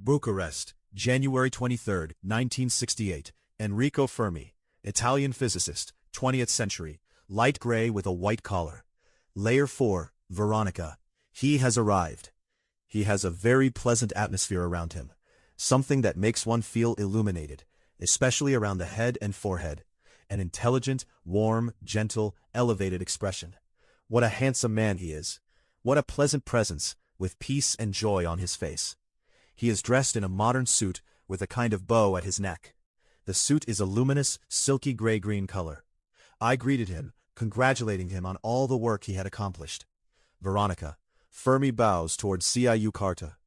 Bucharest, January 23, 1968. Enrico Fermi, Italian physicist, 20th century, light gray with a white collar. Layer 4, Veronica. He has arrived. He has a very pleasant atmosphere around him, something that makes one feel illuminated, especially around the head and forehead. An intelligent, warm, gentle, elevated expression. What a handsome man he is. What a pleasant presence, with peace and joy on his face. He is dressed in a modern suit with a kind of bow at his neck. The suit is a luminous, silky gray-green color. I greeted him, congratulating him on all the work he had accomplished. Veronica. Fermi bows towards Ciu Carta.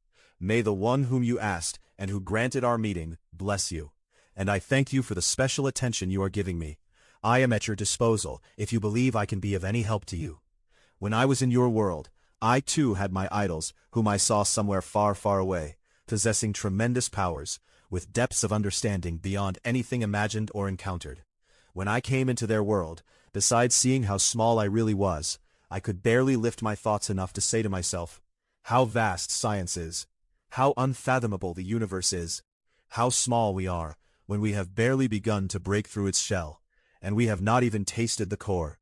May the one whom you asked and who granted our meeting bless you. And I thank you for the special attention you are giving me. I am at your disposal if you believe I can be of any help to you. When I was in your world, I too had my idols, whom I saw somewhere far, far away, possessing tremendous powers, with depths of understanding beyond anything imagined or encountered. When I came into their world, besides seeing how small I really was, I could barely lift my thoughts enough to say to myself, how vast science is, how unfathomable the universe is, how small we are, when we have barely begun to break through its shell, and we have not even tasted the core.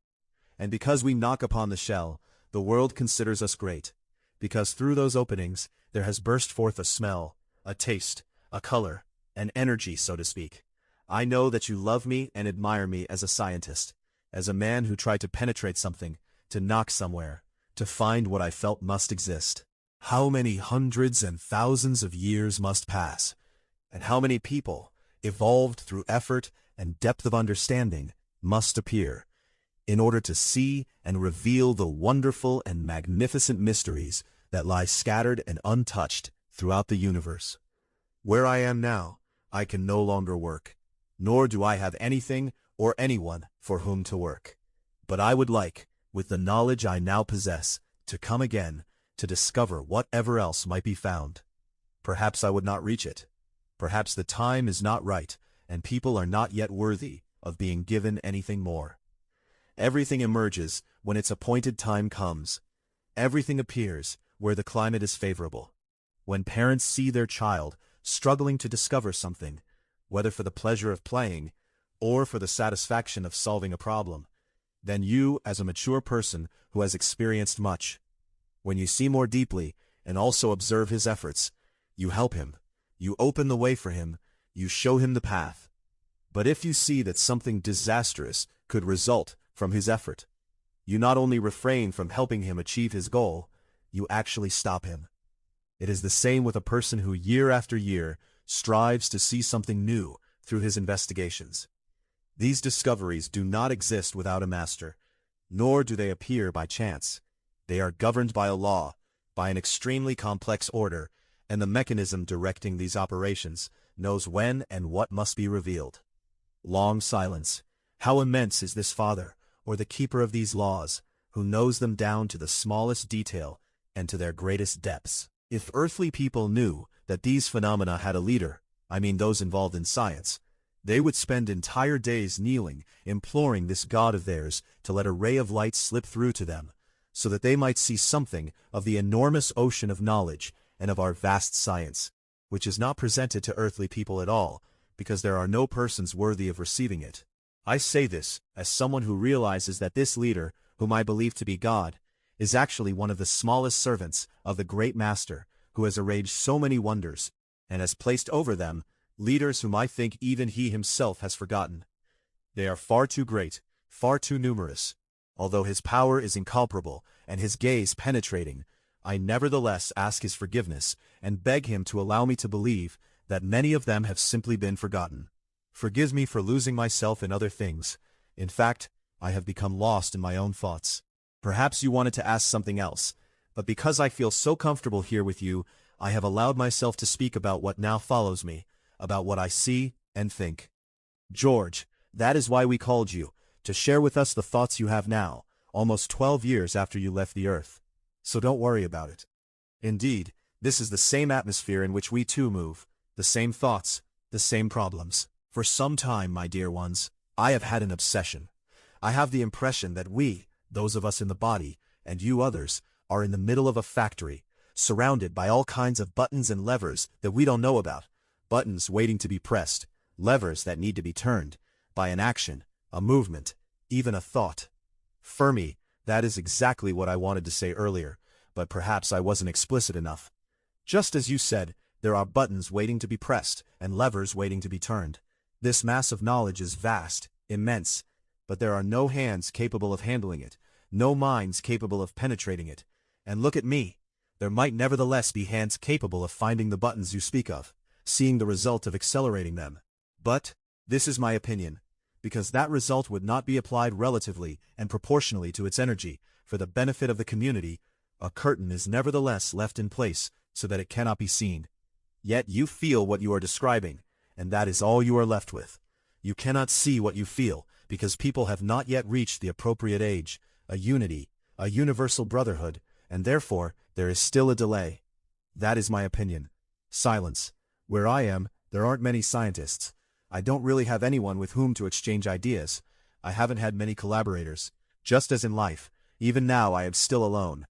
And because we knock upon the shell, the world considers us great, because through those openings there has burst forth a smell, a taste, a color, an energy, so to speak. I know that you love me and admire me as a scientist, as a man who tried to penetrate something, to knock somewhere, to find what I felt must exist. How many hundreds and thousands of years must pass, and how many people, evolved through effort and depth of understanding, must appear, in order to see and reveal the wonderful and magnificent mysteries that lie scattered and untouched throughout the universe. Where I am now, I can no longer work, nor do I have anything or anyone for whom to work. But I would like, with the knowledge I now possess, to come again, to discover whatever else might be found. Perhaps I would not reach it. Perhaps the time is not right, and people are not yet worthy of being given anything more. Everything emerges when its appointed time comes. Everything appears where the climate is favorable. When parents see their child struggling to discover something, whether for the pleasure of playing or for the satisfaction of solving a problem, then you, as a mature person who has experienced much, when you see more deeply and also observe his efforts, you help him, you open the way for him, you show him the path. But if you see that something disastrous could result from his effort, you not only refrain from helping him achieve his goal, you actually stop him. It is the same with a person who year after year strives to see something new through his investigations. These discoveries do not exist without a master, nor do they appear by chance. They are governed by a law, by an extremely complex order, and the mechanism directing these operations knows when and what must be revealed. Long silence. How immense is this Father, or the keeper of these laws, who knows them down to the smallest detail and to their greatest depths. If earthly people knew that these phenomena had a leader, I mean those involved in science, they would spend entire days kneeling, imploring this God of theirs to let a ray of light slip through to them, so that they might see something of the enormous ocean of knowledge and of our vast science, which is not presented to earthly people at all, because there are no persons worthy of receiving it. I say this as someone who realizes that this leader, whom I believe to be God, is actually one of the smallest servants of the great Master, who has arranged so many wonders, and has placed over them leaders whom I think even he himself has forgotten. They are far too great, far too numerous. Although his power is incomparable and his gaze penetrating, I nevertheless ask his forgiveness and beg him to allow me to believe that many of them have simply been forgotten. Forgive me for losing myself in other things. In fact, I have become lost in my own thoughts. Perhaps you wanted to ask something else, but because I feel so comfortable here with you, I have allowed myself to speak about what now follows me, about what I see and think. George, that is why we called you, to share with us the thoughts you have now, almost 12 years after you left the earth. So don't worry about it. Indeed, this is the same atmosphere in which we too move, the same thoughts, the same problems. For some time, my dear ones, I have had an obsession. I have the impression that we, those of us in the body, and you others, are in the middle of a factory, surrounded by all kinds of buttons and levers that we don't know about. Buttons waiting to be pressed, levers that need to be turned, by an action, a movement, even a thought. Fermi, that is exactly what I wanted to say earlier, but perhaps I wasn't explicit enough. Just as you said, there are buttons waiting to be pressed, and levers waiting to be turned. This mass of knowledge is vast, immense, but there are no hands capable of handling it, no minds capable of penetrating it. And look at me. There might nevertheless be hands capable of finding the buttons you speak of, seeing the result of accelerating them. But, this is my opinion, because that result would not be applied relatively and proportionally to its energy, for the benefit of the community, a curtain is nevertheless left in place so that it cannot be seen. Yet you feel what you are describing, and that is all you are left with. You cannot see what you feel, because people have not yet reached the appropriate age, a unity, a universal brotherhood, and therefore there is still a delay. That is my opinion. Silence. Where I am, there aren't many scientists. I don't really have anyone with whom to exchange ideas. I haven't had many collaborators. Just as in life, even now I am still alone.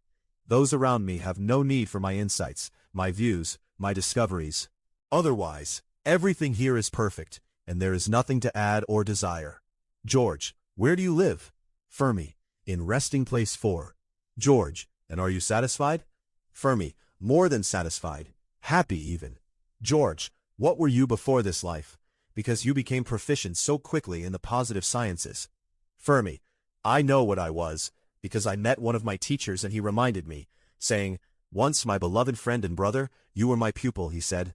Those around me have no need for my insights, my views, my discoveries. Otherwise, everything here is perfect, and there is nothing to add or desire. George, where do you live? Fermi, in resting place 4. George, and are you satisfied? Fermi, more than satisfied. Happy even. George, what were you before this life? Because you became proficient so quickly in the positive sciences. Fermi, I know what I was, because I met one of my teachers and he reminded me, saying, "Once my beloved friend and brother, you were my pupil," he said.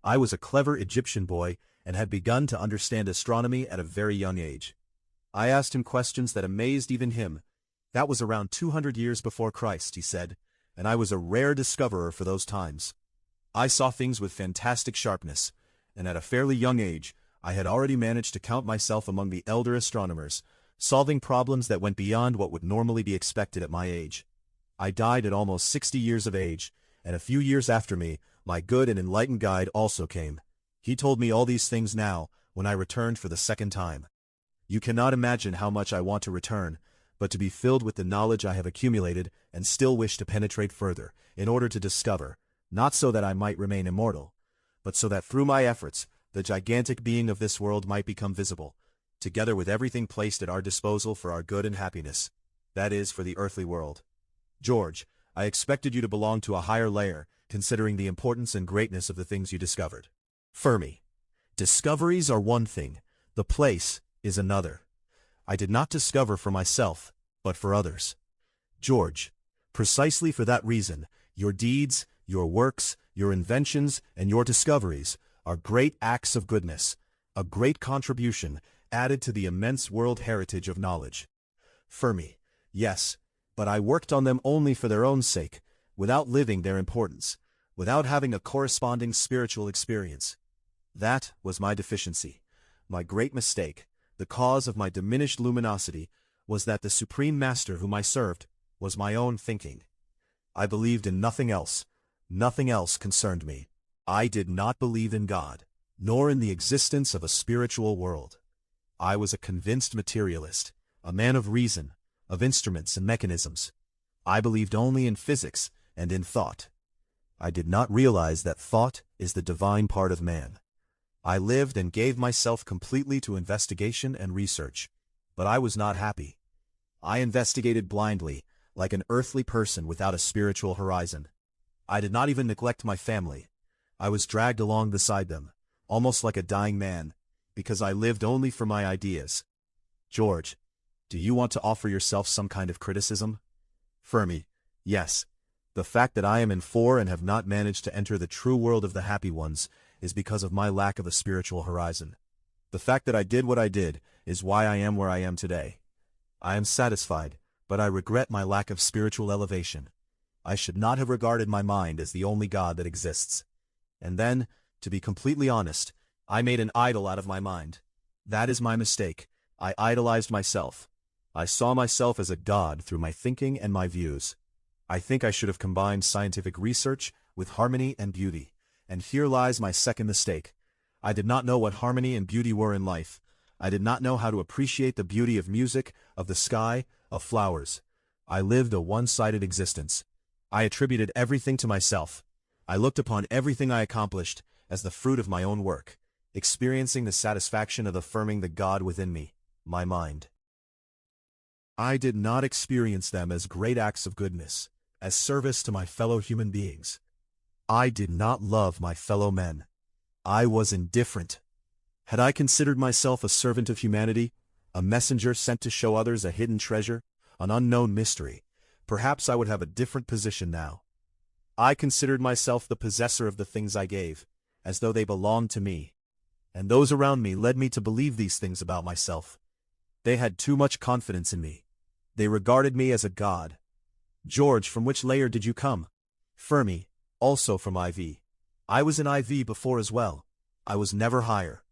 I was a clever Egyptian boy and had begun to understand astronomy at a very young age. I asked him questions that amazed even him. That was around 200 years before Christ, he said, and I was a rare discoverer for those times. I saw things with fantastic sharpness, and at a fairly young age, I had already managed to count myself among the elder astronomers, solving problems that went beyond what would normally be expected at my age. I died at almost 60 years of age, and a few years after me, my good and enlightened guide also came. He told me all these things now, when I returned for the second time. You cannot imagine how much I want to return, but to be filled with the knowledge I have accumulated and still wish to penetrate further, in order to discover, not so that I might remain immortal, but so that through my efforts, the gigantic being of this world might become visible, together with everything placed at our disposal for our good and happiness, that is, for the earthly world. George, I expected you to belong to a higher layer, considering the importance and greatness of the things you discovered. Fermi, discoveries are one thing, the place is another. I did not discover for myself, but for others. George, precisely for that reason, your deeds, your works, your inventions, and your discoveries are great acts of goodness, a great contribution added to the immense world heritage of knowledge. Fermi, yes, but I worked on them only for their own sake, without living their importance, without having a corresponding spiritual experience. That was my deficiency, my great mistake. The cause of my diminished luminosity was that the Supreme Master whom I served was my own thinking. I believed in nothing else. Nothing else concerned me. I did not believe in God, nor in the existence of a spiritual world. I was a convinced materialist, a man of reason, of instruments and mechanisms. I believed only in physics and in thought. I did not realize that thought is the divine part of man. I lived and gave myself completely to investigation and research, but I was not happy. I investigated blindly, like an earthly person without a spiritual horizon. I did not even neglect my family. I was dragged along beside them, almost like a dying man, because I lived only for my ideas. George, do you want to offer yourself some kind of criticism? Fermi, yes. The fact that I am in 4 and have not managed to enter the true world of the happy ones is because of my lack of a spiritual horizon. The fact that I did what I did is why I am where I am today. I am satisfied, but I regret my lack of spiritual elevation. I should not have regarded my mind as the only God that exists. And then, to be completely honest, I made an idol out of my mind. That is my mistake. I idolized myself. I saw myself as a god through my thinking and my views. I think I should have combined scientific research with harmony and beauty. And here lies my second mistake. I did not know what harmony and beauty were in life. I did not know how to appreciate the beauty of music, of the sky, of flowers. I lived a one-sided existence. I attributed everything to myself. I looked upon everything I accomplished as the fruit of my own work, experiencing the satisfaction of affirming the God within me, my mind. I did not experience them as great acts of goodness, as service to my fellow human beings. I did not love my fellow men. I was indifferent. Had I considered myself a servant of humanity, a messenger sent to show others a hidden treasure, an unknown mystery, perhaps I would have a different position now. I considered myself the possessor of the things I gave, as though they belonged to me. And those around me led me to believe these things about myself. They had too much confidence in me. They regarded me as a god. George, from which layer did you come? Fermi, also from IV. I was in IV before as well. I was never higher.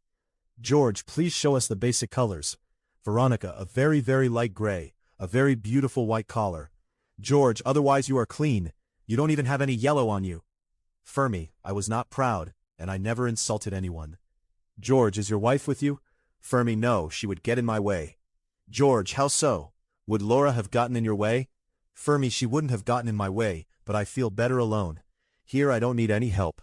George, please show us the basic colors. Veronica, a very, very light gray, a very beautiful white collar. George, otherwise you are clean. You don't even have any yellow on you. Fermi, I was not proud, and I never insulted anyone. George, is your wife with you? Fermi, no, she would get in my way. George, how so? Would Laura have gotten in your way? Fermi, she wouldn't have gotten in my way, but I feel better alone. Here I don't need any help.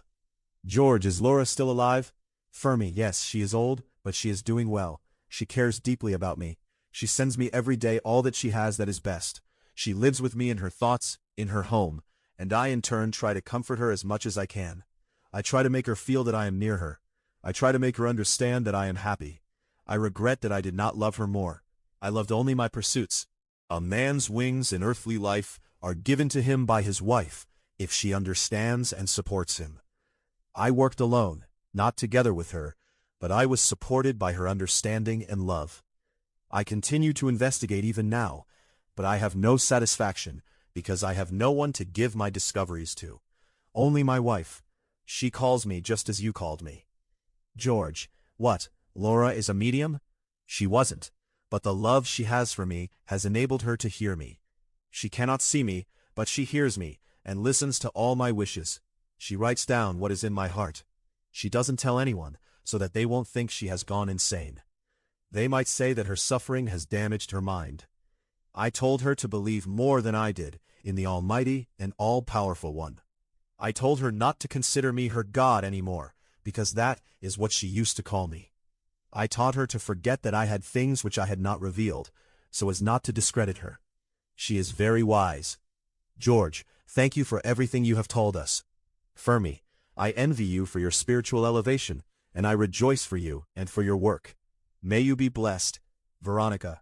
George, is Laura still alive? Fermi, yes, she is old, but she is doing well. She cares deeply about me. She sends me every day all that she has that is best. She lives with me in her thoughts, in her home, and I in turn try to comfort her as much as I can. I try to make her feel that I am near her. I try to make her understand that I am happy. I regret that I did not love her more. I loved only my pursuits. A man's wings in earthly life are given to him by his wife, if she understands and supports him. I worked alone, not together with her, but I was supported by her understanding and love. I continue to investigate even now, but I have no satisfaction because I have no one to give my discoveries to. Only my wife. She calls me just as you called me. George, what, Laura is a medium? She wasn't, but the love she has for me has enabled her to hear me. She cannot see me, but she hears me and listens to all my wishes. She writes down what is in my heart. She doesn't tell anyone, so that they won't think she has gone insane. They might say that her suffering has damaged her mind. I told her to believe more than I did in the Almighty and All-Powerful One. I told her not to consider me her God anymore, because that is what she used to call me. I taught her to forget that I had things which I had not revealed, so as not to discredit her. She is very wise. George, thank you for everything you have told us. Fermi, I envy you for your spiritual elevation, and I rejoice for you and for your work. May you be blessed. Veronica.